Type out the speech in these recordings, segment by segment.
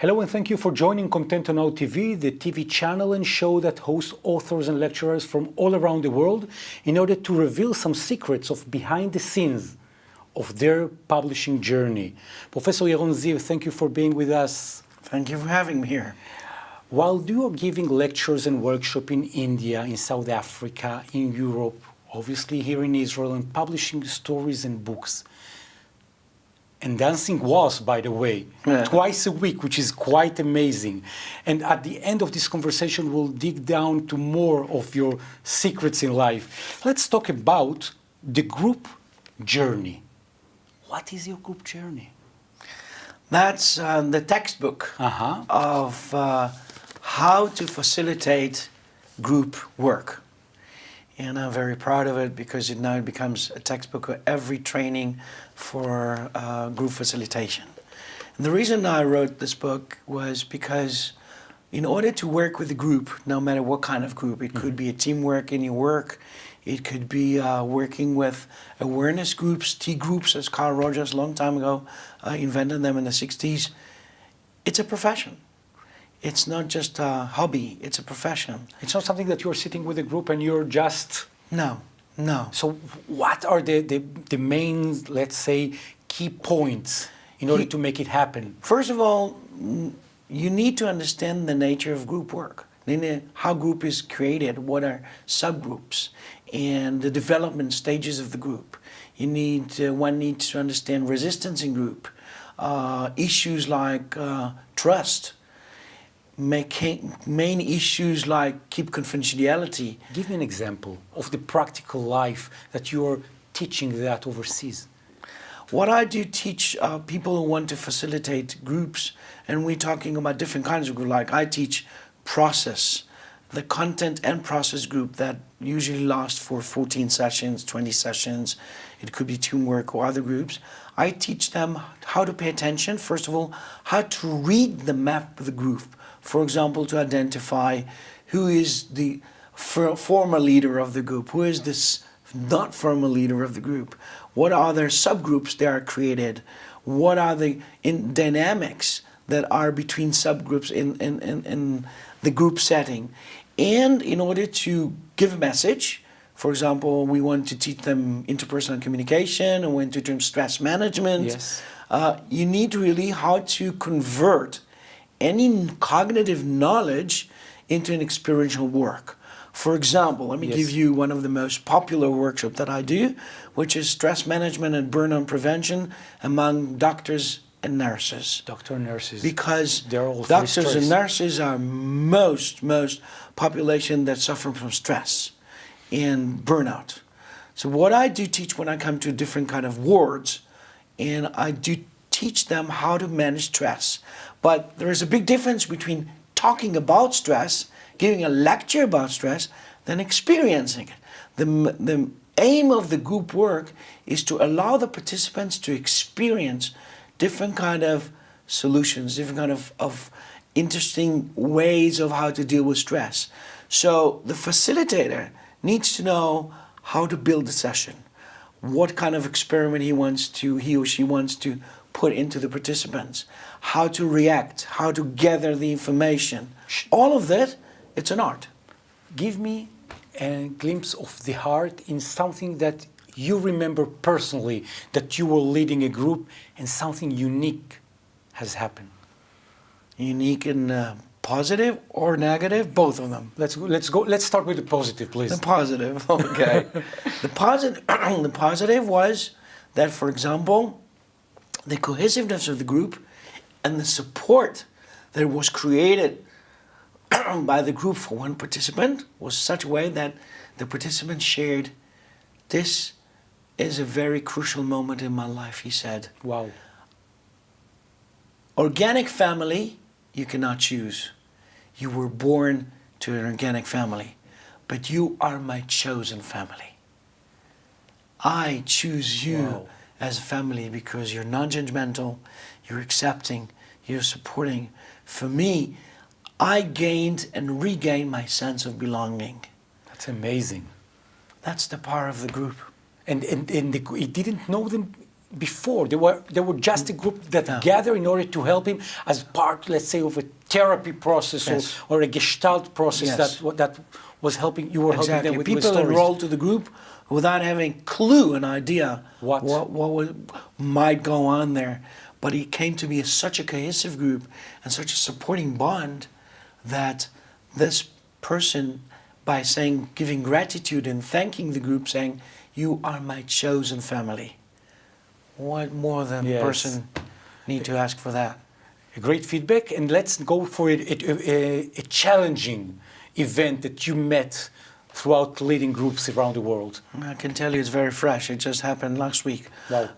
Hello and thank you for joining ContentoNowTV, the TV channel and show that hosts authors and lecturers from all around the world in order to reveal some secrets of behind the scenes of their publishing journey. Professor Yaron Ziv, thank you for being with us. Thank you for having me here. While you are giving lectures and workshops in India, in South Africa, in Europe, obviously here in Israel, and publishing stories and books, and dancing was, by the way, twice a week, which is quite amazing. And at the end of this conversation, we'll dig down to more of your secrets in life. Let's talk about the group journey. What is your group journey? That's the textbook of how to facilitate group work. And I'm very proud of it because now it becomes a textbook of every training for group facilitation. And the reason I wrote this book was because in order to work with a group, no matter what kind of group, it could be a teamwork in your work, it could be working with awareness groups, T groups, as Carl Rogers a long time ago invented them in the 60s. It's a profession. It's not just a hobby, it's a profession. It's not something that you're sitting with a group and you're just... No. So what are the main, let's say, key points in order to make it happen? First of all, you need to understand the nature of group work. How group is created, what are subgroups, and the development stages of the group. One needs to understand resistance in group, issues like trust, main issues like keep confidentiality. Give me an example of the practical life that you're teaching that overseas. What I do teach people who want to facilitate groups, and we're talking about different kinds of groups, like I teach process, the content and process group that usually lasts for 14 sessions, 20 sessions. It could be teamwork or other groups. I teach them how to pay attention, first of all, how to read the map of the group. For example, to identify who is the former leader of the group, who is this not former leader of the group, what are their subgroups that are created, what are the dynamics that are between subgroups in the group setting. And in order to give a message, for example, we want to teach them interpersonal communication, and we want to teach them stress management. Yes. You need really how to convert any cognitive knowledge into an experiential work. For example, let me give you one of the most popular workshops that I do, which is stress management and burnout prevention among doctors and nurses. Doctor and nurses. Because they're all doctors and nurses are most population that suffer from stress and burnout. So what I do teach when I come to different kind of wards, and I do teach them how to manage stress. But there is a big difference between talking about stress, giving a lecture about stress, than experiencing it. The aim of the group work is to allow the participants to experience different kind of solutions, different kind of interesting ways of how to deal with stress. So the facilitator needs to know how to build a session, what kind of experiment he or she wants to put into the participants, how to react, how to gather the information. All of that, it's an art. Give me a glimpse of the heart in something that you remember personally, that you were leading a group and something unique has happened. Unique in positive or negative? Both of them. Let's start with the positive, please. The positive, okay. The positive was that, for example, the cohesiveness of the group and the support that was created by the group for one participant was such a way that the participant shared, "This is a very crucial moment in my life," he said. Wow. Organic family, you cannot choose. You were born to an organic family, but you are my chosen family. I choose you as a family because you're non-judgmental, you're accepting, you're supporting. For me, I gained and regained my sense of belonging. That's amazing. That's the power of the group. And it didn't know them before. They were just a group that gathered in order to help him as part, let's say, of a therapy process Yes. or a gestalt process Yes. that was helping. You were helping them with People stories. enrolled to the group without having clue, an idea What? might go on there. But it came to be such a cohesive group and such a supporting bond that this person, by saying, giving gratitude and thanking the group, saying, "You are my chosen family." What more than Yes. a person need to ask for that? A great feedback, and let's go for a challenging event that you met throughout leading groups around the world. I can tell you it's very fresh. It just happened last week. Wow.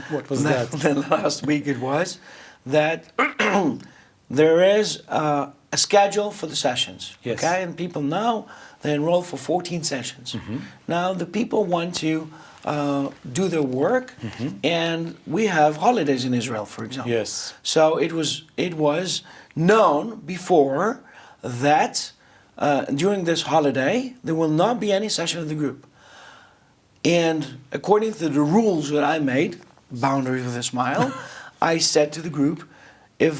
What was that? Last week it was that there is a schedule for the sessions. Yes. Okay, and people now they enroll for 14 sessions. Mm-hmm. Now the people want to do their work, Mm-hmm. and we have holidays in Israel, for example. Yes. So it was known before that during this holiday there will not be any session of the group. And according to the rules that I made, boundaries with a smile, I said to the group, if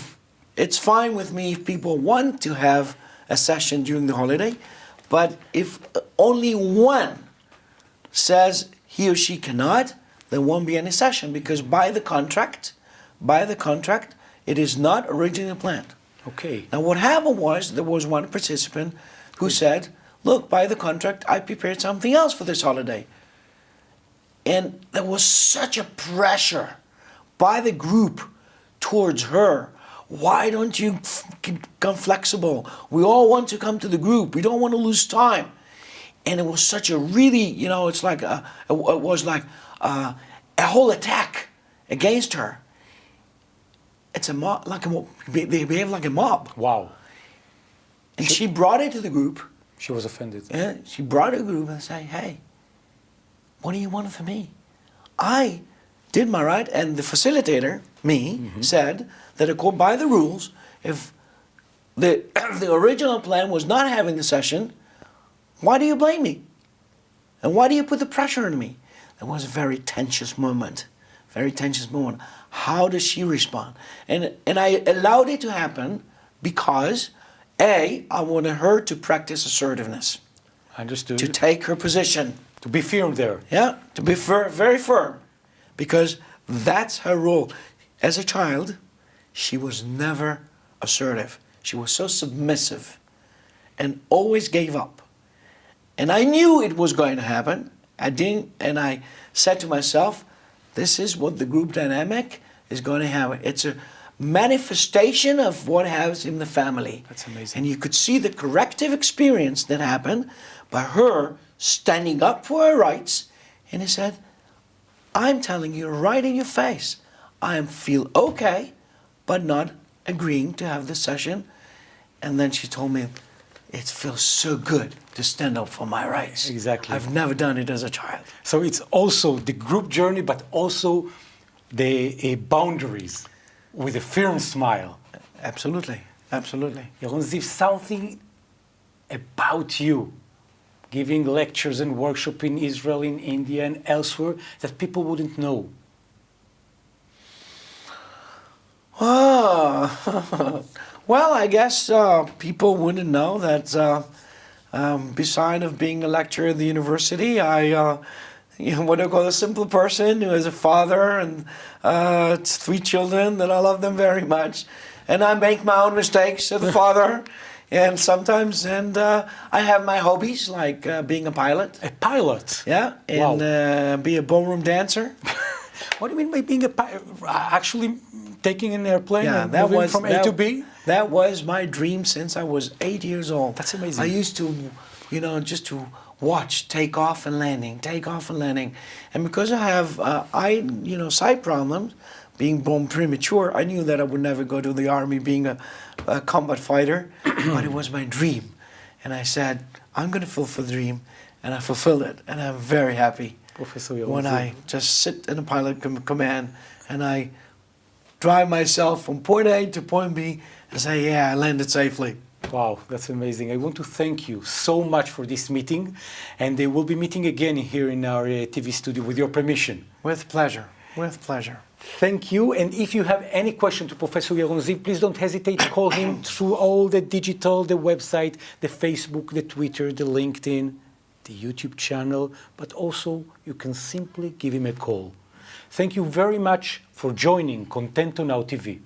it's fine with me if people want to have a session during the holiday, but if only one says he or she cannot, there won't be any session, because by the contract, it is not originally planned. Okay. Now what happened was, there was one participant who said, look, by the contract, I prepared something else for this holiday. And there was such a pressure by the group towards her. Why don't you become flexible? We all want to come to the group. We don't want to lose time. And it was such a really, it's like it was like a whole attack against her. It's a mob, they behave like a mob. Wow. And she brought it to the group. She was offended. Yeah, she brought it to the group and said, hey, what do you want from me? I did my right, and the facilitator, me, said that by the rules, if the original plan was not having the session, why do you blame me? And why do you put the pressure on me? That was a very tense moment. Very tense moment. How does she respond? And I allowed it to happen because, I wanted her to practice assertiveness. Understood. To take her position. To be firm there. Yeah, to be very firm, because that's her role. As a child, she was never assertive. She was so submissive and always gave up. And I knew it was going to happen. And I said to myself, this is what the group dynamic is going to happen. It's a manifestation of what happens in the family. That's amazing. And you could see the corrective experience that happened by her standing up for her rights. And he said, I'm telling you right in your face, I feel okay, but not agreeing to have this session. And then she told me, it feels so good to stand up for my rights. Exactly. I've never done it as a child. So it's also the group journey, but also the boundaries with a firm smile. Absolutely, absolutely. Yaron Ziv, something about you, giving lectures and workshops in Israel, in India, and elsewhere that people wouldn't know. Well, I guess people wouldn't know that beside of being a lecturer at the university, I what I call a simple person who has a father and 3 children that I love them very much. And I make my own mistakes as a father. And sometimes, I have my hobbies, like being a pilot. A pilot? Yeah, and be a ballroom dancer. What do you mean by being a pilot? Actually taking an airplane Yeah, and that moving was from A to B? That was my dream since I was 8 years old. That's amazing. I used to, just to watch takeoff and landing. And because I have, sight problems, being born premature, I knew that I would never go to the army being a combat fighter, but it was my dream. And I said, I'm going to fulfill the dream, and I fulfilled it. And I'm very happy Professor Yaron when Ziv. I just sit in a pilot command and I drive myself from point A to point B and say, yeah, I landed safely. Wow, that's amazing. I want to thank you so much for this meeting, and they will be meeting again here in our TV studio with your permission. With pleasure. With pleasure. Thank you. And if you have any question to Professor Yaron Ziv, please don't hesitate to call him through all the digital, the website, the Facebook, the Twitter, the LinkedIn, the YouTube channel, but also you can simply give him a call. Thank you very much for joining ContentoNow TV.